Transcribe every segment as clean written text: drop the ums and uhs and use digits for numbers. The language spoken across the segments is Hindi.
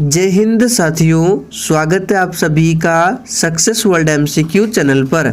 जय हिंद साथियों, स्वागत है आप सभी का सक्सेस वर्ल्ड एमसीक्यू चैनल पर।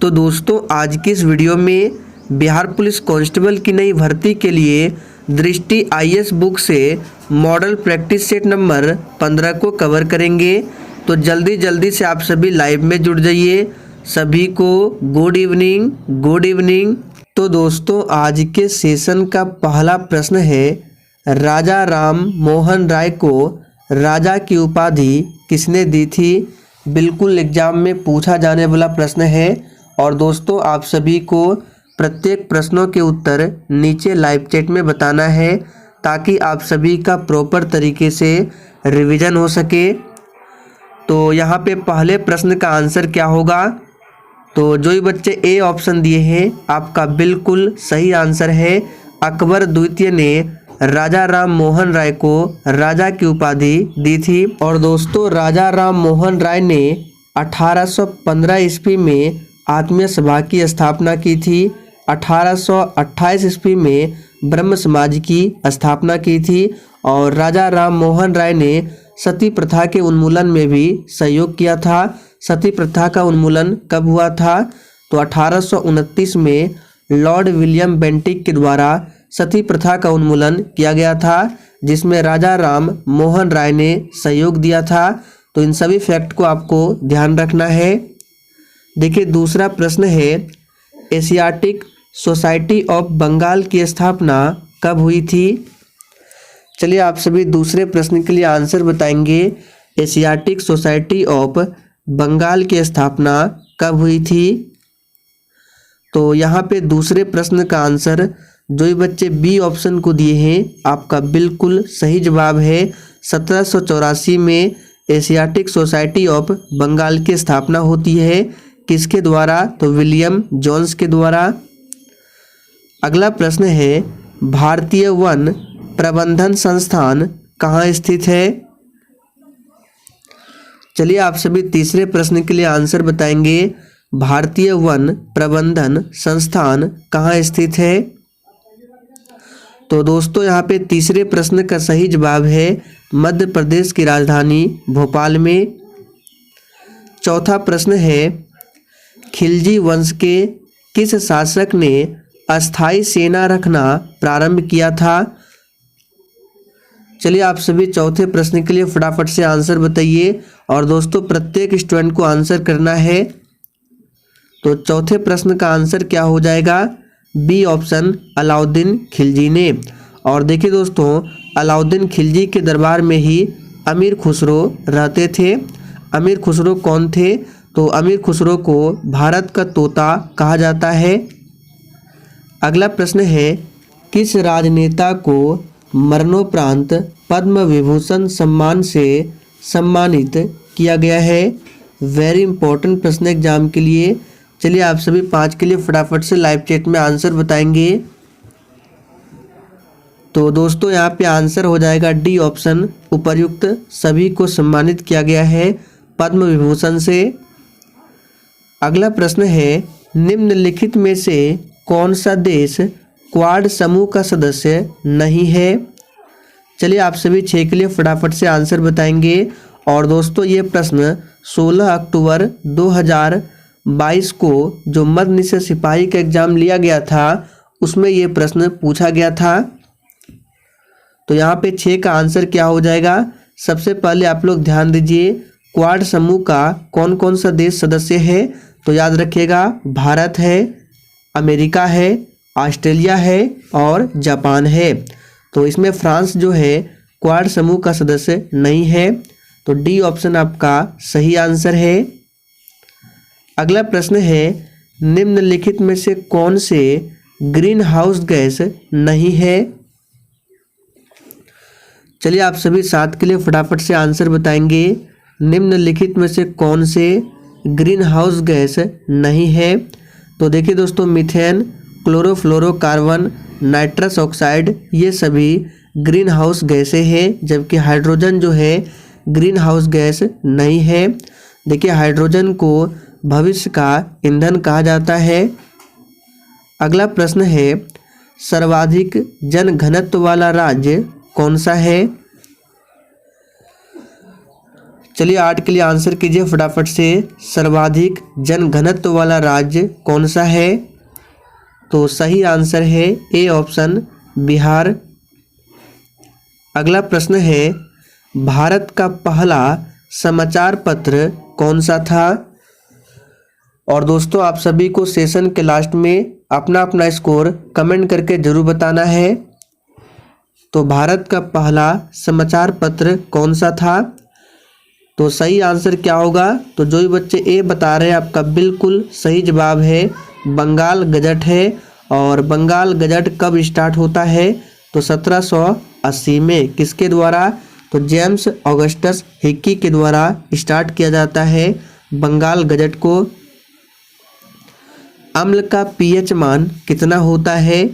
तो दोस्तों, आज की इस वीडियो में बिहार पुलिस कांस्टेबल की नई भर्ती के लिए दृष्टि आईएएस बुक से मॉडल प्रैक्टिस सेट नंबर 15 को कवर करेंगे। तो जल्दी से आप सभी लाइव में जुड़ जाइए। सभी को गुड इवनिंग। तो दोस्तों, आज के सेशन का पहला प्रश्न है, राजा राम मोहन राय को राजा की उपाधि किसने दी थी। बिल्कुल एग्जाम में पूछा जाने वाला प्रश्न है। और दोस्तों, आप सभी को प्रत्येक प्रश्नों के उत्तर नीचे लाइव चैट में बताना है, ताकि आप सभी का प्रॉपर तरीके से रिवीजन हो सके। तो यहाँ पे पहले प्रश्न का आंसर क्या होगा? तो जो ही बच्चे ए ऑप्शन दिए हैं, आपका बिल्कुल सही आंसर है। अकबर द्वितीय ने राजा राम मोहन राय को राजा की उपाधि दी थी। और दोस्तों, राजा राम मोहन राय ने 1815 ईस्वी में आत्मीय सभा की स्थापना की थी। 1828 ईस्वी में ब्रह्म समाज की स्थापना की थी। और राजा राम मोहन राय ने सती प्रथा के उन्मूलन में भी सहयोग किया था। सती प्रथा का उन्मूलन कब हुआ था? तो 1829 में लॉर्ड विलियम बेंटिक के द्वारा सती प्रथा का उन्मूलन किया गया था, जिसमें राजा राम मोहन राय ने सहयोग दिया था। तो इन सभी फैक्ट को आपको ध्यान रखना है। देखिए, दूसरा प्रश्न है, एशियाटिक सोसाइटी ऑफ बंगाल की स्थापना कब हुई थी? चलिए, आप सभी दूसरे प्रश्न के लिए आंसर बताएंगे। एशियाटिक सोसाइटी ऑफ बंगाल की स्थापना कब हुई थी? तो यहाँ पे दूसरे प्रश्न का आंसर जो ही बच्चे बी ऑप्शन को दिए हैं, आपका बिल्कुल सही जवाब है। 1784 में एशियाटिक सोसाइटी ऑफ बंगाल की स्थापना होती है। किसके द्वारा? तो विलियम जोन्स के द्वारा। अगला प्रश्न है, भारतीय वन प्रबंधन संस्थान कहाँ स्थित है? चलिए, आप सभी तीसरे प्रश्न के लिए आंसर बताएंगे। भारतीय वन प्रबंधन संस्थान कहाँ स्थित है? तो दोस्तों, यहाँ पे तीसरे प्रश्न का सही जवाब है मध्य प्रदेश की राजधानी भोपाल में। चौथा प्रश्न है, खिलजी वंश के किस शासक ने अस्थाई सेना रखना प्रारंभ किया था? चलिए, आप सभी चौथे प्रश्न के लिए फटाफट से आंसर बताइए। और दोस्तों, प्रत्येक स्टूडेंट को आंसर करना है। तो चौथे प्रश्न का आंसर क्या हो जाएगा? बी ऑप्शन, अलाउद्दीन खिलजी ने। और देखिए दोस्तों, अलाउद्दीन खिलजी के दरबार में ही अमीर खुसरो रहते थे। अमीर खुसरो कौन थे? तो अमीर खुसरो को भारत का तोता कहा जाता है। अगला प्रश्न है, किस राजनेता को मरणोपरांत पद्म विभूषण सम्मान से सम्मानित किया गया है? वेरी इंपॉर्टेंट प्रश्न एग्जाम के लिए। चलिए, आप सभी 5 के लिए फटाफट से लाइव चैट में आंसर बताएंगे। तो दोस्तों, यहाँ पे आंसर हो जाएगा डी ऑप्शन, उपर्युक्त सभी को सम्मानित किया गया है पद्म विभूषण से। अगला प्रश्न है, निम्नलिखित में से कौन सा देश क्वाड समूह का सदस्य नहीं है? चलिए, आप सभी 6 के लिए फटाफट से आंसर बताएंगे। और दोस्तों, ये प्रश्न 16 अक्टूबर 2022 को जो मध्य निषेध सिपाही का एग्जाम लिया गया था, उसमें ये प्रश्न पूछा गया था। तो यहाँ पे 6 का आंसर क्या हो जाएगा? सबसे पहले आप लोग ध्यान दीजिए, क्वाड समूह का कौन कौन सा देश सदस्य है? तो याद रखिएगा, भारत है, अमेरिका है, ऑस्ट्रेलिया है और जापान है। तो इसमें फ्रांस जो है क्वाड समूह का सदस्य नहीं है। तो डी ऑप्शन आपका सही आंसर है। अगला प्रश्न है, निम्नलिखित में से कौन से ग्रीन हाउस गैस नहीं है? चलिए, आप सभी 7 के लिए फटाफट से आंसर बताएंगे। निम्नलिखित में से कौन से ग्रीन हाउस गैस नहीं है? तो देखिए दोस्तों, मीथेन, क्लोरोफ्लोरोकार्बन, नाइट्रस ऑक्साइड, ये सभी ग्रीन हाउस गैसें हैं। जबकि हाइड्रोजन जो है ग्रीन हाउस गैस नहीं है। देखिए, हाइड्रोजन को भविष्य का ईंधन कहा जाता है। अगला प्रश्न है, सर्वाधिक जनघनत्व वाला राज्य कौन सा है? चलिए 8 के लिए आंसर कीजिए फटाफट से। सर्वाधिक जनघनत्व वाला राज्य कौन सा है? तो सही आंसर है ए ऑप्शन बिहार। अगला प्रश्न है, भारत का पहला समाचार पत्र कौन सा था? और दोस्तों आप सभी को सेशन के लास्ट में अपना अपना स्कोर कमेंट करके जरूर बताना है। तो भारत का पहला समाचार पत्र कौन सा था? तो सही आंसर क्या होगा? तो जो भी बच्चे ए बता रहे हैं आपका बिल्कुल सही जवाब है बंगाल गजट है। और बंगाल गजट कब स्टार्ट होता है? तो 1780 में। किसके द्वारा? तो जेम्स ऑगस्टस हिक्की के द्वारा स्टार्ट किया जाता है बंगाल गजट को। अम्ल का पीएच मान कितना होता है?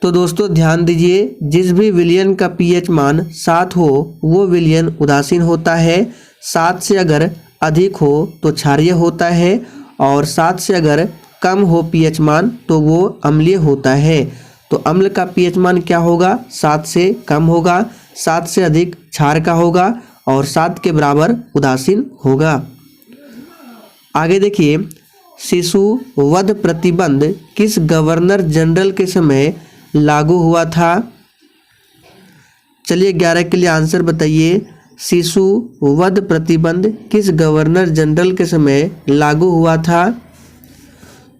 तो दोस्तों ध्यान दीजिए, जिस भी विलयन का पीएच मान 7 हो वो विलयन उदासीन होता है। 7 से अगर अधिक हो तो क्षारीय होता है, और 7 से अगर कम हो पीएच मान तो वो अम्लीय होता है। तो अम्ल का पीएच मान क्या होगा? 7 से कम होगा, 7 से अधिक क्षार का होगा, और 7 के बराबर उदासीन होगा। आगे देखिए, शिशु वध प्रतिबंध किस गवर्नर जनरल के समय लागू हुआ था? चलिए 11 के लिए आंसर बताइए। शिशु वध प्रतिबंध किस गवर्नर जनरल के समय लागू हुआ था?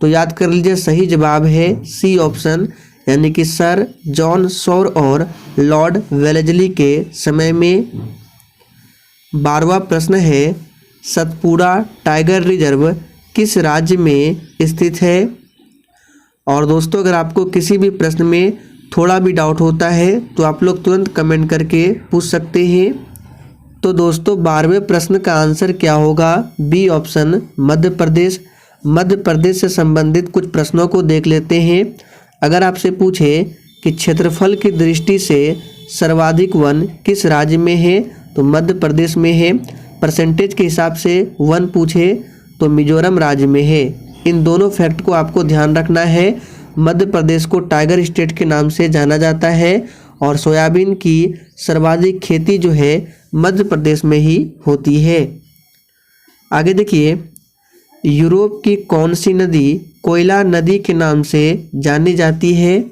तो याद कर लीजिए, सही जवाब है सी ऑप्शन, यानी कि सर जॉन शॉर और लॉर्ड वेलेस्ली के समय में। 12वां प्रश्न है, सतपुड़ा टाइगर रिजर्व किस राज्य में स्थित है? और दोस्तों अगर आपको किसी भी प्रश्न में थोड़ा भी डाउट होता है तो आप लोग तुरंत कमेंट करके पूछ सकते हैं। तो दोस्तों 12वें प्रश्न का आंसर क्या होगा? B option Madhya Pradesh. मध्य प्रदेश से संबंधित कुछ प्रश्नों को देख लेते हैं। अगर आपसे पूछे कि क्षेत्रफल की दृष्टि से सर्वाधिक वन किस राज्य में है? तो मध्य प्रदेश में है। परसेंटेज के हिसाब से वन पूछे तो मिजोरम राज्य में है। इन दोनों फैक्ट को आपको ध्यान रखना है। मध्य प्रदेश को टाइगर स्टेट के नाम से जाना जाता है, और सोयाबीन की सर्वाधिक खेती जो है मध्य प्रदेश में ही होती है। आगे देखिए, यूरोप की कौन सी नदी कोयला नदी के नाम से जानी जाती है?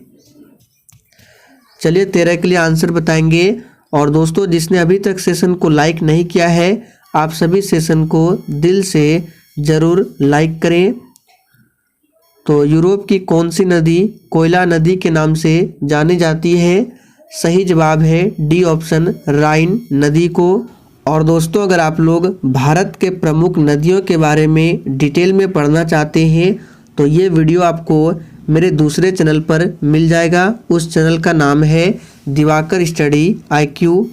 चलिए 13 के लिए आंसर बताएंगे। और दोस्तों जिसने अभी तक सेशन को लाइक नहीं किया है, आप सभी सेशन को दिल से ज़रूर लाइक करें। तो यूरोप की कौन सी नदी कोयला नदी के नाम से जानी जाती है? सही जवाब है डी ऑप्शन राइन नदी को। और दोस्तों अगर आप लोग भारत के प्रमुख नदियों के बारे में डिटेल में पढ़ना चाहते हैं तो ये वीडियो आपको मेरे दूसरे चैनल पर मिल जाएगा। उस चैनल का नाम है दिवाकर स्टडी IQ।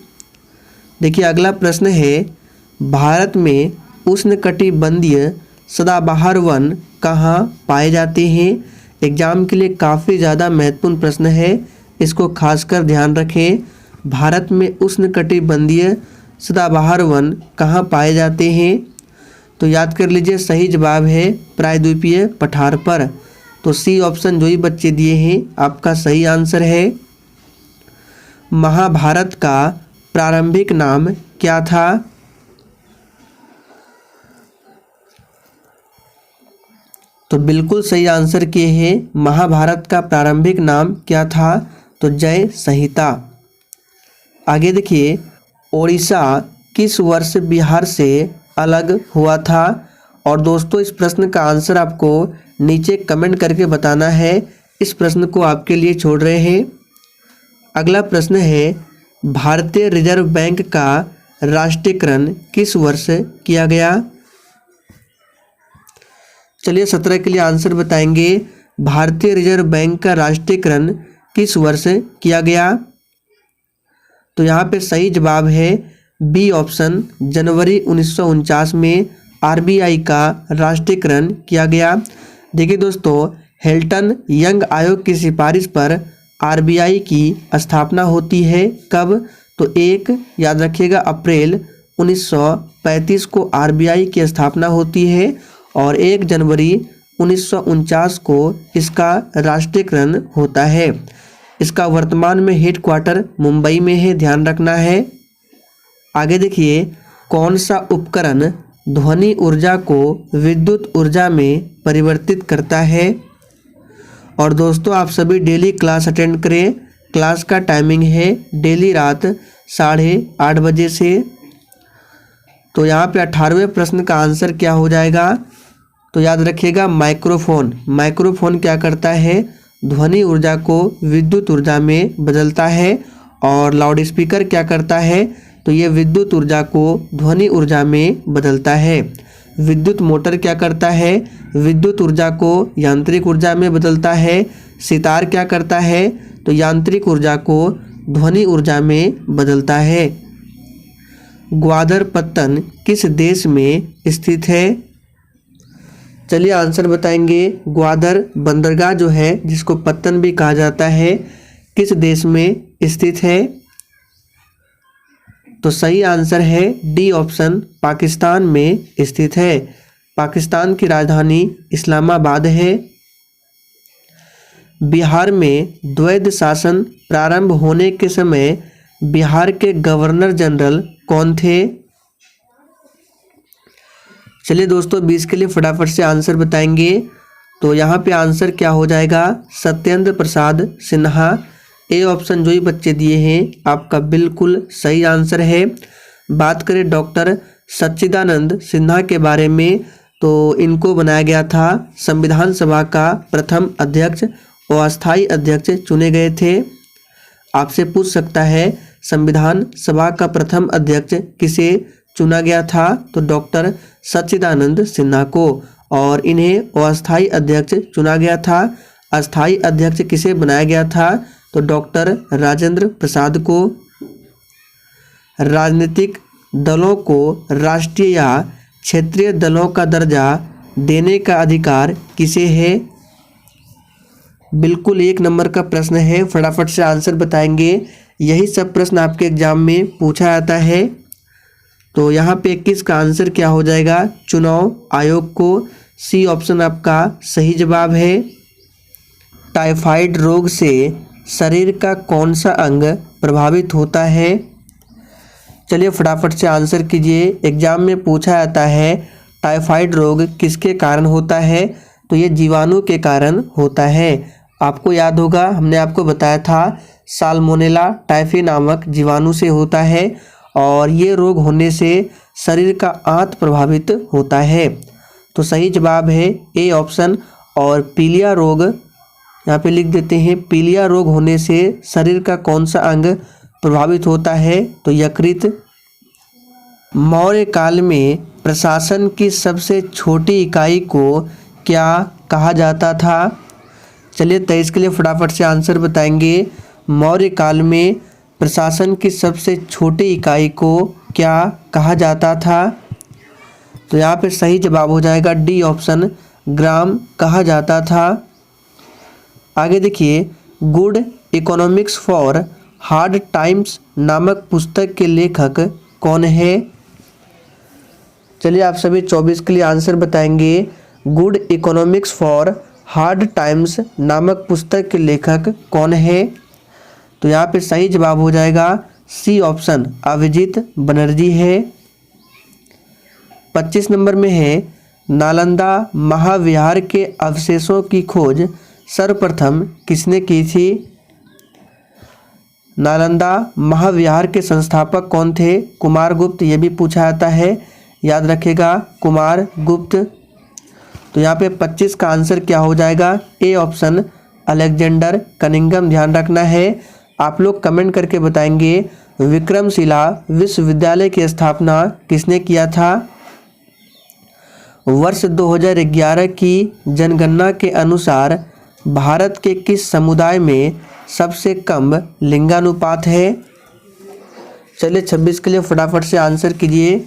देखिए अगला प्रश्न है, भारत में उष्णकटिबंधीय सदाबहार वन कहाँ पाए जाते हैं? एग्जाम के लिए काफ़ी ज़्यादा महत्वपूर्ण प्रश्न है, इसको खासकर ध्यान रखें। भारत में उष्णकटिबंधीय सदाबहार वन कहाँ पाए जाते हैं? तो याद कर लीजिए, सही जवाब है प्रायद्वीपीय पठार पर। तो सी ऑप्शन जो ही बच्चे दिए हैं आपका सही आंसर है। महाभारत का प्रारंभिक नाम क्या था? तो बिल्कुल सही आंसर किए हैं। महाभारत का प्रारंभिक नाम क्या था? तो जय संहिता। आगे देखिए, ओडिशा किस वर्ष बिहार से अलग हुआ था? और दोस्तों इस प्रश्न का आंसर आपको नीचे कमेंट करके बताना है। इस प्रश्न को आपके लिए छोड़ रहे हैं। अगला प्रश्न है, भारतीय रिजर्व बैंक का राष्ट्रीयकरण किस वर्ष किया गया? चलिए 17 के लिए आंसर बताएंगे। भारतीय रिजर्व बैंक का राष्ट्रीयकरण किस वर्ष किया गया? तो यहाँ पे सही जवाब है बी ऑप्शन, जनवरी 1949 में RBI का राष्ट्रीयकरण किया गया। देखिए दोस्तों, हेल्टन यंग आयोग की सिफारिश पर RBI की स्थापना होती है। कब? तो 1 याद रखिएगा अप्रैल 1935 को RBI की स्थापना होती है, और 1 जनवरी 1949 को इसका राष्ट्रीयकरण होता है। इसका वर्तमान में हेडक्वार्टर मुंबई में है, ध्यान रखना है। आगे देखिए, कौन सा उपकरण ध्वनि ऊर्जा को विद्युत ऊर्जा में परिवर्तित करता है। और दोस्तों आप सभी डेली क्लास अटेंड करें। क्लास का टाइमिंग है डेली रात 8:30 बजे से। तो यहाँ पे 18वें प्रश्न का आंसर क्या हो जाएगा, तो याद रखिएगा माइक्रोफोन। माइक्रोफोन क्या करता है, ध्वनि ऊर्जा को विद्युत ऊर्जा में बदलता है। और लाउड स्पीकर क्या करता है, तो ये विद्युत ऊर्जा को ध्वनि ऊर्जा में बदलता है। विद्युत मोटर क्या करता है, विद्युत ऊर्जा को यांत्रिक ऊर्जा में बदलता है। सितार क्या करता है, तो यांत्रिक ऊर्जा को ध्वनि ऊर्जा में बदलता है। ग्वादर पत्तन किस देश में स्थित है। चलिए आंसर बताएंगे। ग्वादर बंदरगाह जो है, जिसको पत्तन भी कहा जाता है, किस देश में स्थित है। तो सही आंसर है डी ऑप्शन, पाकिस्तान में स्थित है। पाकिस्तान की राजधानी इस्लामाबाद है। बिहार में द्वैध शासन प्रारंभ होने के समय बिहार के गवर्नर जनरल कौन थे। चलिए दोस्तों 20 के लिए फटाफट से आंसर बताएंगे। तो यहाँ पे आंसर क्या हो जाएगा, सत्येंद्र प्रसाद सिन्हा। ए ऑप्शन जो ही बच्चे दिए हैं आपका बिल्कुल सही आंसर है। बात करें डॉक्टर सच्चिदानंद सिन्हा के बारे में, तो इनको बनाया गया था संविधान सभा का प्रथम अध्यक्ष और अस्थायी अध्यक्ष चुने गए थे। आपसे पूछ सकता है संविधान सभा का प्रथम अध्यक्ष किसे चुना गया था, तो डॉक्टर सच्चिदानंद सिन्हा को। और इन्हें अस्थायी अध्यक्ष चुना गया था। अस्थायी अध्यक्ष किसे बनाया गया था, तो डॉक्टर राजेंद्र प्रसाद को। राजनीतिक दलों को राष्ट्रीय या क्षेत्रीय दलों का दर्जा देने का अधिकार किसे है। बिल्कुल 1 नंबर का प्रश्न है, फटाफट से आंसर बताएंगे। यही सब प्रश्न आपके एग्जाम में पूछा जाता है। तो यहाँ पे 21 का आंसर क्या हो जाएगा, चुनाव आयोग को। सी ऑप्शन आपका सही जवाब है। टाइफाइड रोग से शरीर का कौन सा अंग प्रभावित होता है। चलिए फटाफट से आंसर कीजिए। एग्जाम में पूछा जाता है टाइफाइड रोग किसके कारण होता है, तो ये जीवाणु के कारण होता है। आपको याद होगा हमने आपको बताया था साल्मोनेला टाइफी नामक जीवाणु से होता है। और ये रोग होने से शरीर का आंत प्रभावित होता है। तो सही जवाब है ए ऑप्शन। और पीलिया रोग यहाँ पे लिख देते हैं, पीलिया रोग होने से शरीर का कौन सा अंग प्रभावित होता है, तो यकृत। मौर्य काल में प्रशासन की सबसे छोटी इकाई को क्या कहा जाता था। चलिए 23 के लिए फटाफट से आंसर बताएंगे। मौर्य काल में प्रशासन की सबसे छोटी इकाई को क्या कहा जाता था, तो यहाँ पे सही जवाब हो जाएगा डी ऑप्शन, ग्राम कहा जाता था। आगे देखिए, good economics for hard times नामक पुस्तक के लेखक कौन है। चलिए आप सभी 24 के लिए आंसर बताएंगे। Good economics for hard times नामक पुस्तक के लेखक कौन है, तो यहाँ पे सही जवाब हो जाएगा सी ऑप्शन, अभिजीत बनर्जी है। 25 नंबर में है, नालंदा महाविहार के अवशेषों की खोज सर्वप्रथम किसने की थी। नालंदा महाविहार के संस्थापक कौन थे, कुमार गुप्त। ये भी पूछा जाता है, याद रखेगा कुमार गुप्त। तो यहाँ पे 25 का आंसर क्या हो जाएगा, ए ऑप्शन, अलेक्जेंडर कनिंघम। ध्यान रखना है, आप लोग कमेंट करके बताएंगे विक्रमशिला विश्वविद्यालय की स्थापना किसने किया था। वर्ष 2011 की जनगणना के अनुसार भारत के किस समुदाय में सबसे कम लिंगानुपात है। चलिए 26 के लिए फटाफट से आंसर कीजिए।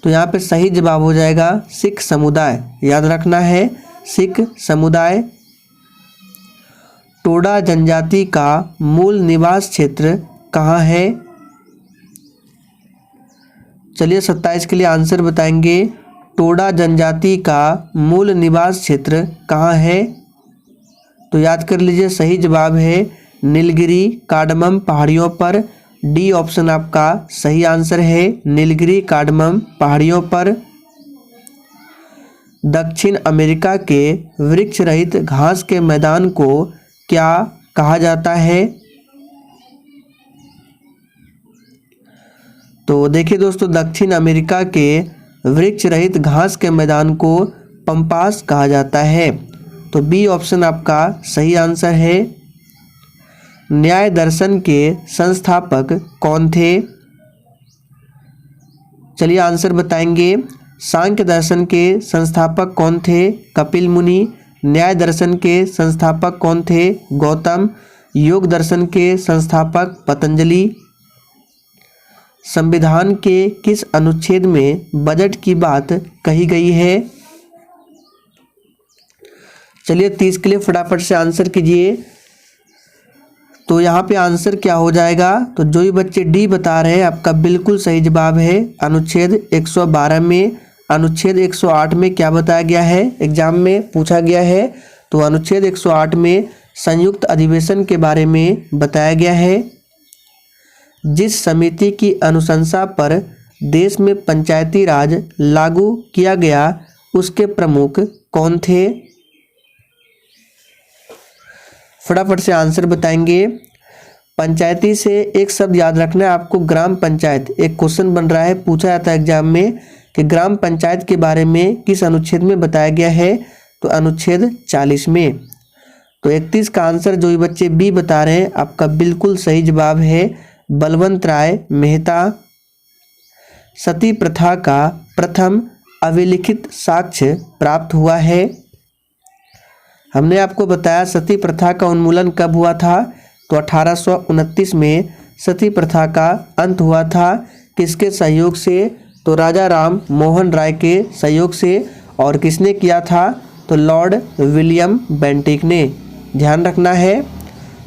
तो यहाँ पे सही जवाब हो जाएगा सिख समुदाय। याद रखना है सिख समुदाय। टोडा जनजाति का मूल निवास क्षेत्र कहाँ है। चलिए 27 के लिए आंसर बताएंगे। टोडा जनजाति का मूल निवास क्षेत्र कहाँ है, तो याद कर लीजिए सही जवाब है नीलगिरी कार्डमम पहाड़ियों पर। डी ऑप्शन आपका सही आंसर है। नीलगिरी कार्डमम पहाड़ियों पर। दक्षिण अमेरिका के वृक्ष रहित घास के मैदान को क्या कहा जाता है? तो देखिए दोस्तों, दक्षिण अमेरिका के वृक्ष रहित घास के मैदान को पंपास कहा जाता है। तो बी ऑप्शन आपका सही आंसर है। न्याय दर्शन के संस्थापक कौन थे? चलिए आंसर बताएंगे। सांख्य दर्शन के संस्थापक कौन थे? कपिल मुनि। न्याय दर्शन के संस्थापक कौन थे? गौतम। योग दर्शन के संस्थापक पतंजलि। संविधान के किस अनुच्छेद में बजट की बात कही गई है? चलिए 30 के लिए फटाफट से आंसर कीजिए। तो यहाँ पे आंसर क्या हो जाएगा? तो जो भी बच्चे डी बता रहे हैं आपका बिल्कुल सही जवाब है। अनुच्छेद 112 में, अनुच्छेद 108 में क्या बताया गया है, एग्जाम में पूछा गया है। तो अनुच्छेद 108 में संयुक्त अधिवेशन के बारे में बताया गया है। जिस समिति की अनुशंसा पर देश में पंचायती राज लागू किया गया उसके प्रमुख कौन थे? फटाफट से आंसर बताएंगे। पंचायती से एक शब्द याद रखना है आपको, ग्राम पंचायत। एक क्वेश्चन बन रहा है, पूछा जाता है एग्जाम में कि ग्राम पंचायत के बारे में किस अनुच्छेद में बताया गया है? तो अनुच्छेद 40 में। तो 31 का आंसर जो भी बच्चे बी बता रहे हैं आपका बिल्कुल सही जवाब है, बलवंत राय मेहता। सती प्रथा का प्रथम अभिलिखित साक्ष्य प्राप्त हुआ है। हमने आपको बताया सती प्रथा का उन्मूलन कब हुआ था? तो 1829 में सती प्रथा का अंत हुआ था। किसके सहयोग से? तो राजा राम मोहन राय के सहयोग से। और किसने किया था? तो लॉर्ड विलियम बेंटिक ने। ध्यान रखना है।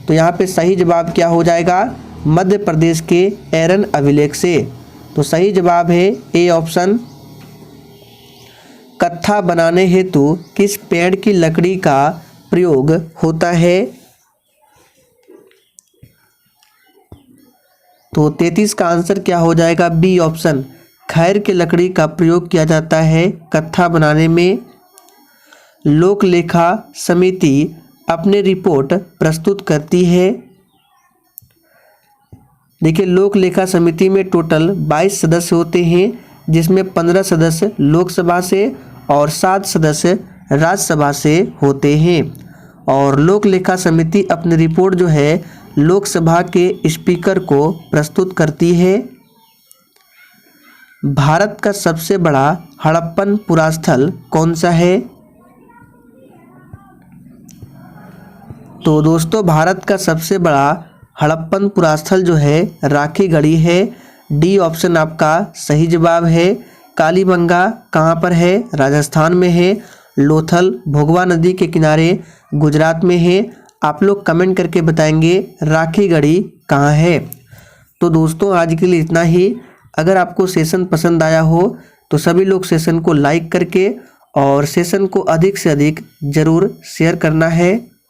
तो यहाँ पे सही जवाब क्या हो जाएगा? मध्य प्रदेश के एरन अभिलेख से। तो सही जवाब है ए ऑप्शन। कत्था बनाने हेतु किस पेड़ की लकड़ी का प्रयोग होता है? तो 33 का आंसर क्या हो जाएगा? B option. खैर की लकड़ी का प्रयोग किया जाता है कत्था बनाने में। लोक लेखा समिति अपनी रिपोर्ट प्रस्तुत करती है। देखिए, लोक लेखा समिति में टोटल 22 सदस्य होते हैं, जिसमें 15 सदस्य लोकसभा से और 7 सदस्य राज्यसभा से होते हैं। और लोक लेखा समिति अपनी रिपोर्ट जो है लोकसभा के स्पीकर को प्रस्तुत करती है। भारत का सबसे बड़ा हड़प्पन पुरास्थल कौन सा है? तो दोस्तों, भारत का सबसे बड़ा हड़प्पन पुरास्थल जो है राखीगढ़ी है। डी ऑप्शन आपका सही जवाब है। कालीबंगा कहाँ पर है? राजस्थान में है। लोथल भोगवा नदी के किनारे गुजरात में है। आप लोग कमेंट करके बताएंगे राखीगढ़ी कहाँ है। तो दोस्तों, आज के लिए इतना ही। अगर आपको सेशन पसंद आया हो तो सभी लोग सेशन को लाइक करके और सेशन को अधिक से अधिक ज़रूर शेयर करना है।